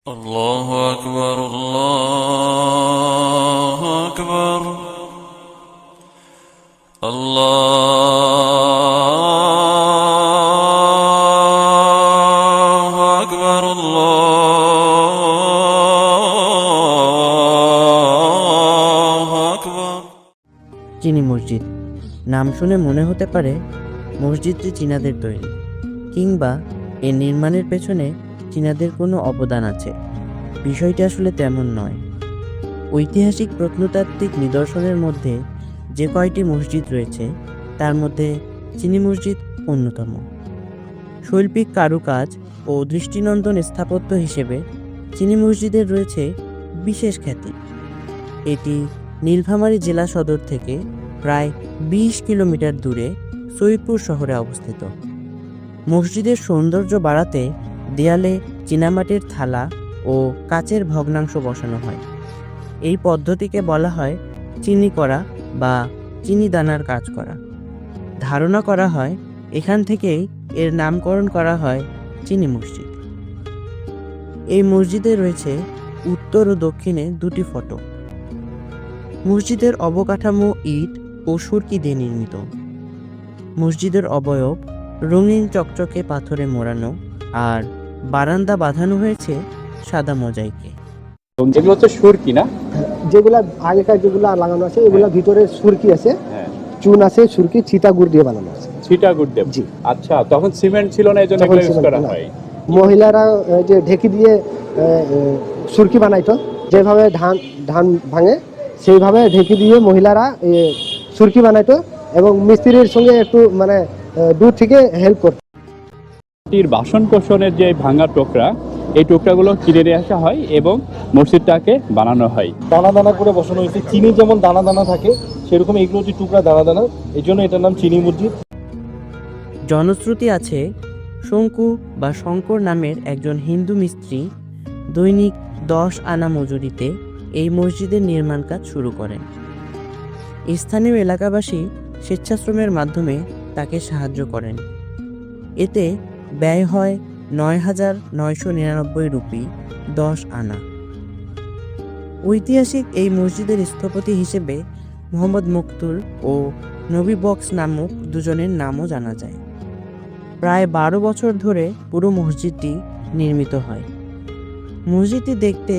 الله أكبر الله أكبر الله أكبر الله أكبر। চিনি মসজিদ নাম শুনে মনে হতে পারে মসজিদটি চীনাদের তৈরি, কিংবা এর নির্মাণের পেছনে চীনাদের কোনো অবদান আছে। বিষয়টি আসলে তেমন নয়। ঐতিহাসিক প্রত্নতাত্ত্বিক নিদর্শনের মধ্যে যে কয়টি মসজিদ রয়েছে তার মধ্যে চিনি মসজিদ অন্যতম। শৈল্পিক কারুকাজ ও দৃষ্টিনন্দন স্থাপত্য হিসেবে চিনি মসজিদের রয়েছে বিশেষ খ্যাতি। এটি নীলফামারী জেলা সদর থেকে প্রায় 20 কিলোমিটার দূরে সৈয়দপুর শহরে অবস্থিত। মসজিদের সৌন্দর্য বাড়াতে দেয়ালে চীনামাটির থালা ও কাচের ভগ্নাংশ বসানো হয়। এই পদ্ধতিকে বলা হয় চিনি করা বা চিনি দানার কাজ করা। ধারণা করা হয় এখান থেকেই এর নামকরণ করা হয় চিনি মসজিদ। এই মসজিদে রয়েছে উত্তর ও দক্ষিণে দুটি ফটক। মসজিদের অবকাঠামো ইট ও সুরকি দিয়ে নির্মিত। মসজিদের অবয়ব রঙিন চকচকে পাথরে মোড়ানো, আর বারান্দা বাঁধানো হয়েছে সাদা মোজাইকে। যেগুলো হচ্ছে সুরকি না, যেগুলা আগেকার যেগুলা লাগানো আছে এগুলা ভিতরে সুরকি আছে, চুন আছে, সুরকি ছিটা গুড় দিয়ে বানানো আছে। ছিটা গুড় দিয়ে? জি। আচ্ছা, তখন সিমেন্ট ছিল না, এজন্য এগুলো ইউজ করা হয়। মহিলারা যে ঢেকি দিয়ে সুরকি বানাইতো, যেভাবে ধান ভাঙে সেইভাবে ঢেকি দিয়ে মহিলারা সুরকি বানাইতো এবং মিস্ত্রির সঙ্গে একটু মানে দূর থেকে হেল্প করতো। বাসন কোসনের যে ভাঙা টুকরা, এই টুকরাগুলো কিনে নিয়ে আসা হয় এবং মসজিদটাকে বানানো হয়। দানা দানা করে বসানো হয়েছে। চিনি যেমন দানা দানা থাকে সেরকম এগুলো হচ্ছে টুকরা দানা দানা, এই জন্য এটার নাম চিনি মসজিদ। জনশ্রুতি আছে শঙ্কু বা শঙ্কর নামের একজন হিন্দু মিস্ত্রি দৈনিক 10 আনা মজুরিতে এই মসজিদের নির্মাণ কাজ শুরু করেন। স্থানীয় এলাকাবাসী স্বেচ্ছাশ্রমের মাধ্যমে তাকে সাহায্য করেন। এতে ব্যয় হয় 9,999 রুপি 10 আনা। ঐতিহাসিক এই মসজিদের স্থপতি হিসেবে মোহাম্মদ মুকতুল ও নবী বক্স নামক দুজনের নামও জানা যায়। প্রায় 12 বছর ধরে পুরো মসজিদটি নির্মিত হয়। মসজিদটি দেখতে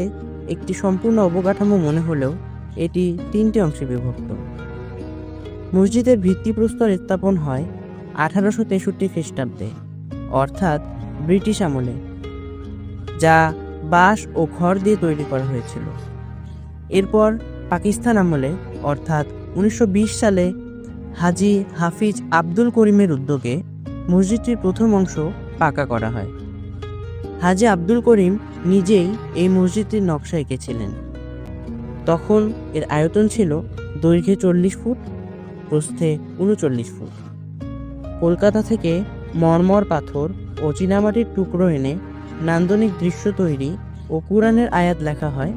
একটি সম্পূর্ণ অবকাঠামো মনে হলেও এটি 3টি অংশে বিভক্ত। মসজিদের ভিত্তিপ্রস্তর স্থাপন হয় 1863 খ্রিস্টাব্দে, অর্থাৎ ব্রিটিশ আমলে, যা বাঁশ ও খড় দিয়ে তৈরি করা হয়েছিল। এরপর পাকিস্তান আমলে অর্থাৎ 1920 সালে হাজি হাফিজ আব্দুল করিমের উদ্যোগে মসজিদটির প্রথম অংশ পাকা করা হয়। হাজি আব্দুল করিম নিজেই এই মসজিদটির নকশা এঁকেছিলেন। তখন এর আয়তন ছিল দৈর্ঘ্যে 40 ফুট, প্রস্থে 39 ফুট। কলকাতা থেকে মরমর পাথর ও চীনামাটির টুকরো এনে নান্দনিক দৃশ্য তৈরি ও কুরআনের আয়াত লেখা হয়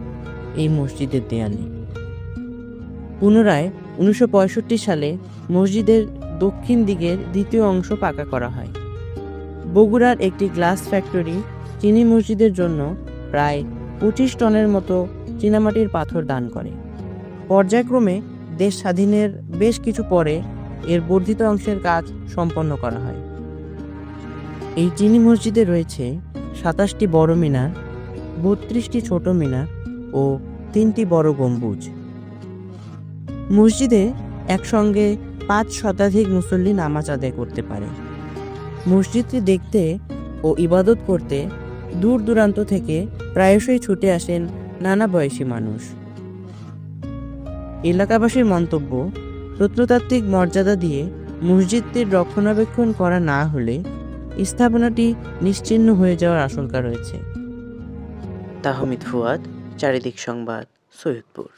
এই মসজিদের দেয়ালে। পুনরায় 1965 সালে মসজিদের দক্ষিণ দিকের দ্বিতীয় অংশ পাকা করা হয়। বগুড়ার একটি গ্লাস ফ্যাক্টরি চিনি মসজিদের জন্য প্রায় 25 টনের মতো চীনামাটির পাথর দান করে। পর্যায়ক্রমে দেশ স্বাধীনের বেশ কিছু পরে এর বর্ধিত অংশের কাজ সম্পন্ন করা হয়। এই চিনি মসজিদে রয়েছে 27টি বড় মিনার, 32টি ছোট মিনার ও 3টি বড় গম্বুজ। মসজিদে একসঙ্গে 5 শতাধিক মুসল্লি নামাজ আদায় করতে পারে। মসজিদটি দেখতে ও ইবাদত করতে দূর দূরান্ত থেকে প্রায়শই ছুটে আসেন নানা বয়সী মানুষ। এলাকাবাসীর মন্তব্য, প্রত্নতাত্ত্বিক মর্যাদা দিয়ে মসজিদটির রক্ষণাবেক্ষণ করা না হলে স্থাপনাটি নিশ্চিহ্ন হয়ে যাওয়ার আশঙ্কা রয়েছে। তাহমিদ ফুয়াদ, চারিদিক সংবাদ, সৈয়দপুর।